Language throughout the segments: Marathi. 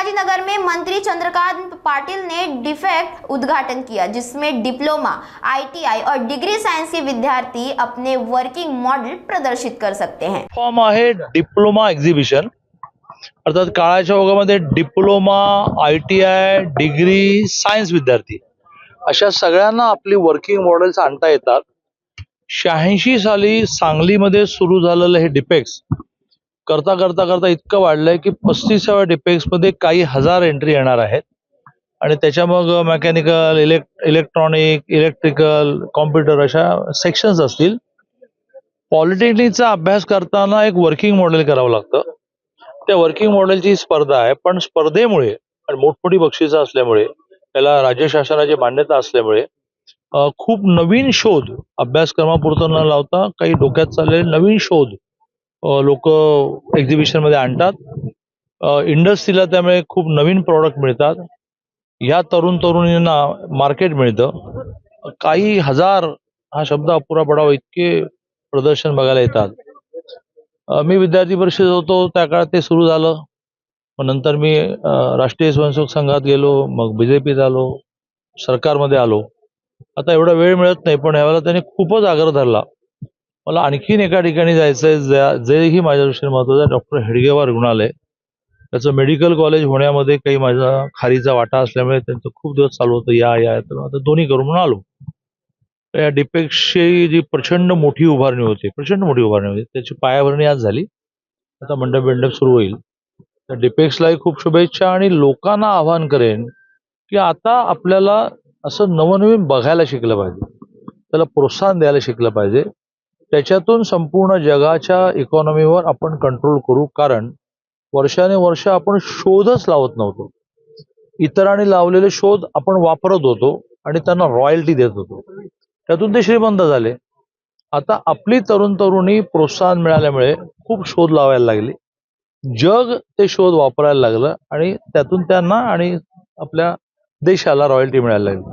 शिवाजीनगर में मंत्री चंद्रकांत पाटिल ने डिफेक्ट उद्घाटन किया, जिसमें डिप्लोमा, आईटीआई और डिग्री साइंस के विद्यार्थी अपने वर्किंग मॉडल प्रदर्शित कर सकते हैं। फॉर्म आहे डिप्लोमा एक्झिबिशन, अर्थात काळाच्या ओघामध्ये डिप्लोमा, आयटीआय, डिग्री, सायन्स विद्यार्थी अशा सगळ्यांना आपली वर्किंग मॉडेल्स आणता येतात। 86 साली सांगलीमध्ये सुरू झालेलं हे डिपेक्स करता करता करता इतकं वाढलंय की 35व्या डिपेक्स मध्ये काही हजार एंट्री येणार आहेत आणि त्याच्या मग मेकॅनिकल, इलेक्ट्रॉनिक, इलेक्ट्रिकल, कॉम्प्युटर अशा सेक्शन्स असतील। पॉलिटेक्निकचा अभ्यास करताना एक वर्किंग मॉडेल करावं लागतं। त्या वर्किंग मॉडेलची स्पर्धा आहे, पण स्पर्धेमुळे आणि मोठमोठी बक्षिसं असल्यामुळे, त्याला राज्य शासनाची मान्यता असल्यामुळे खूप नवीन शोध अभ्यासक्रमापुरतं न लावता काही डोक्यात चाललेले नवीन शोध लोक एक्झिबिशन मध्ये आणतात। इंडस्ट्रीला त्यामुळे खूप नवीन प्रॉडक्ट मिळतात। या तरुण तरुणींना मार्केट मिळतं। काही हजार हा शब्द अपुरा पडावा इतके प्रदर्शन बघायला येतात। मी विद्यार्थी परिषदेत होतो त्या काळात ते सुरू झालं, मग नंतर मी राष्ट्रीय स्वयंसेवक संघात गेलो, मग बीजेपीत आलो, सरकारमध्ये आलो। आता एवढा वेळ मिळत नाही, पण यावेळेला त्यांनी खूपच आग्रह धरला। मला आणखीन एका ठिकाणी जायचंय जेही माझ्या दृष्टीने महत्वाचं आहे, डॉक्टर हेडगेवार रुग्णालय। त्याचं मेडिकल कॉलेज होण्यामध्ये काही माझा खारीचा वाटा असल्यामुळे त्यांचं खूप दिवस चालू होतं या तर आता दोन्ही करून म्हणून आलो। या डिपेक्सची जी प्रचंड मोठी उभारणी होती, त्याची पायाभरणी आज झाली। आता मंडप सुरू होईल। त्या डिपेक्सलाही खूप शुभेच्छा आणि लोकांना आवाहन करेन की आता आपल्याला असं नवनवीन बघायला शिकलं पाहिजे, त्याला प्रोत्साहन द्यायला शिकलं पाहिजे। त्याच्यातून संपूर्ण जगाच्या इकॉनॉमीवर आपण कंट्रोल करू, कारण वर्षानुवर्ष आपण शोधच लावत नव्हतो। इतरांनी लावलेले शोध आपण वापरत होतो आणि त्यांना रॉयल्टी देत होतो, त्यातून ते श्रीमंत झाले। आता आपली तरुण तरुणी प्रोत्साहन मिळाल्यामुळे खूप शोध लावायला लागली, जग ते शोध वापरायला लागलं आणि त्यातून त्यांना आणि आपल्या देशाला रॉयल्टी मिळायला लागली।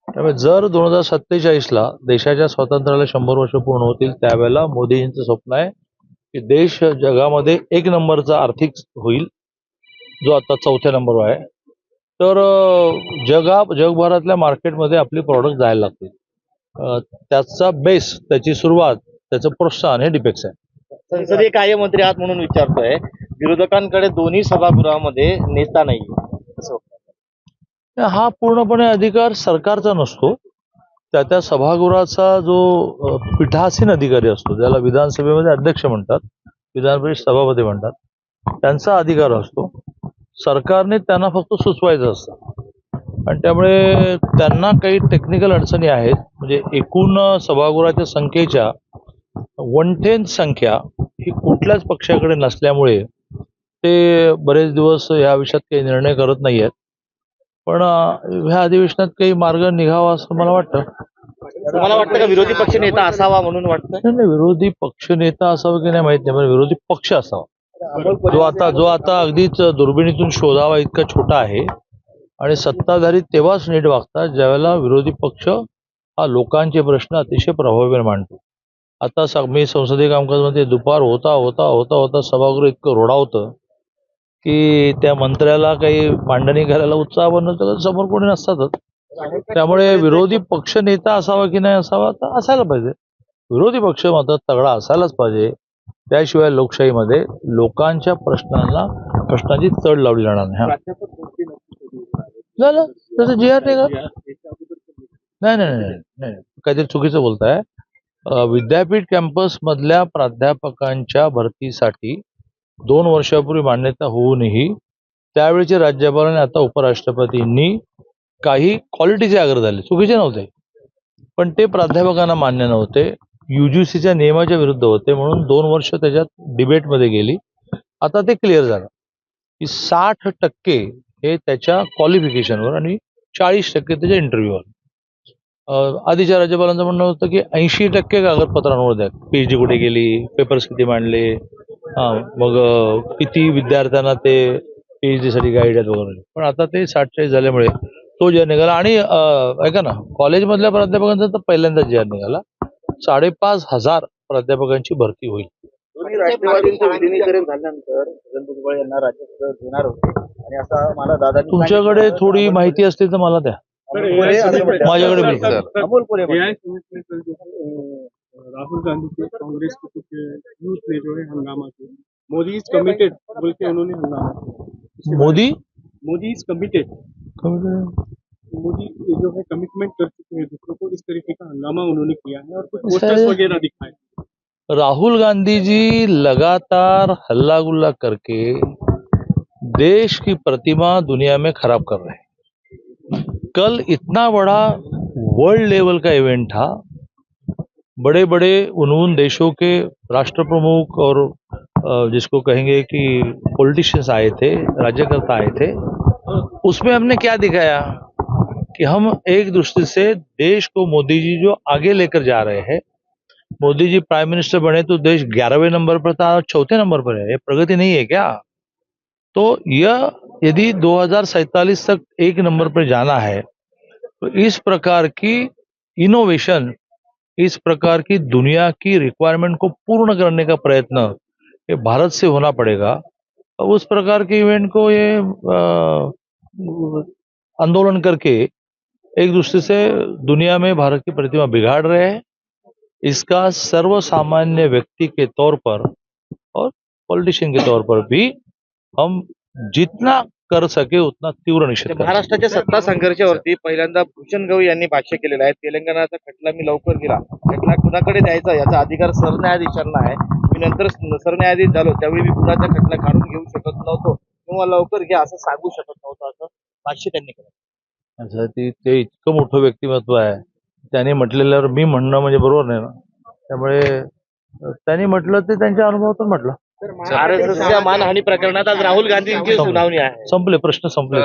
त्यामुळे जर 2047ला देशाच्या स्वातंत्र्याला 100 वर्ष पूर्ण होतील, त्यावेळेला मोदीजींचं स्वप्न आहे की देश जगामध्ये 1 नंबरचा आर्थिक होईल, जो आता 4थ्या नंबरवर आहे। तर जगभरातल्या मार्केटमध्ये आपली प्रॉडक्ट जायला लागतील। त्याचा बेस, त्याची सुरुवात, त्याचं प्रोत्साहन हे डिपेक्स आहे। संसदीय कार्यमंत्री आहात म्हणून विचारतोय, विरोधकांकडे दोन्ही सभागृहामध्ये नेता नाही, हा पूर्णपणे अधिकार सरकारचा नसतो। त्या सभागृहाचा जो पीठासीन अधिकारी असतो, ज्याला विधानसभेमध्ये अध्यक्ष म्हणतात, विधान परिषद सभापती म्हणतात, त्यांचा अधिकार असतो। सरकारने त्यांना फक्त सुचवायचं असतं आणि त्यामुळे त्यांना काही टेक्निकल अडचणी आहेत। म्हणजे एकूण सभागृहाच्या संख्येच्या 1/10 संख्या ही कुठल्याच पक्षाकडे नसल्यामुळे ते बरेच दिवस या विषयात काही निर्णय करत नाहीयेत। पण ह्या अधिवेशनात काही मार्ग निघावा असं मला वाटतं। तुम्हाला वाटतं का विरोधी पक्ष नेता असावा म्हणून वाटतं? नाही, विरोधी पक्ष नेता असावा की नाही माहित नाही, पण विरोधी पक्ष असावा जो आता अगदीच दुर्बिणीतून शोधावा इतका छोटा आहे आणि सत्ताधारी तेव्हाच नीट वागतात ज्यावेळेला विरोधी पक्ष हा लोकांचे प्रश्न अतिशय प्रभावीपणे मांडतो। आता मी संसदीय कामकाजमध्ये दुपार होता होता होता होता सभागृह इतकं रोडावतं की त्या मंत्र्याला काही मांडणी करायला उत्साह बनवतो, समोर कोणी नसतातच। त्यामुळे विरोधी पक्ष नेता असावा की नाही असावा, तर असायला पाहिजे। विरोधी पक्ष मात्र तगडा असायलाच पाहिजे, त्याशिवाय लोकशाहीमध्ये लोकांच्या प्रश्नांची चढ लावली जाणार नाही। झालं त्याचं GR निघा। नाही, काहीतरी चुकीचं बोलताय। विद्यापीठ कॅम्पस मधल्या प्राध्यापकांच्या भरतीसाठी 2 वर्षापूर्वी मान्यता होऊनही त्यावेळेचे राज्यपाल आणि आता उपराष्ट्रपतींनी काही क्वालिटीचे आग्रह झाले, चुकीचे नव्हते, पण ते प्राध्यापकांना मान्य नव्हते, UGCच्या नियमाच्या विरुद्ध होते, म्हणून 2 वर्ष त्याच्यात डिबेटमध्ये गेली। आता ते क्लिअर झालं की 60% हे त्याच्या क्वालिफिकेशनवर आणि 40% त्याच्या इंटरव्ह्यूवर। आधीच्या राज्यपालांचं म्हणणं होतं की 80% कागदपत्रांवर द्या, PhD कुठे गेली, पेपर्स किती मांडले, मग किती विद्यार्थ्यांना ते PhD साठी गाईड आहेत वगैरे। पण आता ते 60-40 झाल्यामुळे तो GR निघाला। आणि ऐका ना, कॉलेजमधल्या प्राध्यापकांचा तर पहिल्यांदाच GR निघाला, 5,500 प्राध्यापकांची भरती होईल। राष्ट्रवादींचं विलिनीकरण झाल्यानंतर छगन भुजबळ यांना राज्यसभा देणार होते, आणि असं मला दादांनी तुमच्याकडे सांगितलं. थोडी माहिती असते तर मला द्या. अमोल कोल्हे असं म्हटले. माझ्याकडे बिलकुल. अमोल कोल्हे म्हटले. AI समिट में कल जो है राहुल गांधी के कांग्रेस के कुछ यूथ ने जो है हंगामा किया। मोदी इज कमिटेड बोल के उन्होंने हंगामा किया। मोदी इज कमिटेड, मोदी ये जो है कमिटमेंट कर चुके हैं दूसरों को, इस तरीके का हंगामा उन्होंने किया है और कुछ पोस्टर्स वगैरह दिखाए। राहुल गांधी जी लगातार हल्ला गुल्ला करके देश की प्रतिमा दुनिया में खराब कर रहे हैं। कल इतना बड़ा वर्ल्ड लेवल का इवेंट था, बड़े बड़े उन देशों के राष्ट्र प्रमुख और जिसको कहेंगे कि पॉलिटिशियंस आए थे, राज्यकर्ता आए थे। उसमें हमने क्या दिखाया कि हम एक दूसरे से देश को, मोदी जी जो आगे लेकर जा रहे हैं, मोदी जी प्राइम मिनिस्टर बने तो देश 11वें नंबर पर था, 4थे नंबर पर है। ये प्रगति नहीं है क्या? तो यह यदि 2047 तक एक नंबर पर जाना है तो इस प्रकार की इनोवेशन, इस प्रकार की दुनिया की रिक्वायरमेंट को पूर्ण करने का प्रयत्न ये भारत से होना पड़ेगा। और उस प्रकार के इवेंट को ये आंदोलन करके एक दूसरे से दुनिया में भारत की प्रतिमा बिगाड़ रहे हैं। इसका सर्वसामान्य व्यक्ति के तौर पर और पॉलिटिशियन के तौर पर भी हम जितना कर सके उतना तीव्र निषेध करें। महाराष्ट्राच्या सत्ता संघर्षावरती पहिल्यांदा भूषण गवई यांनी भाष्य केलेलं आहे. तेलंगणाचा खटला मी लवकर दिला, खटला कुणाकडे द्यायचा याचा अधिकार सरन्यायाधीशांना आहे. मी नंतर सरन्यायाधीश झालो त्यावेळी मी कुणाचा खटला काढून घेऊ शकत नव्हतो किंवा लवकर घ्या असं सांगू शकत नव्हतं, असं भाष्य त्यांनी केलं. असं ते इतकं मोठं व्यक्तिमत्व आहे, त्याने म्हटलेल्यावर मी म्हणणं म्हणजे बरोबर नाही ना. त्यामुळे त्यांनी म्हटलं ते त्यांच्या अनुभवातून म्हटलं. RSSच्या मानहानी प्रकरणात आज राहुल गांधींची सुनावणी आहे. संपले प्रश्न संपले.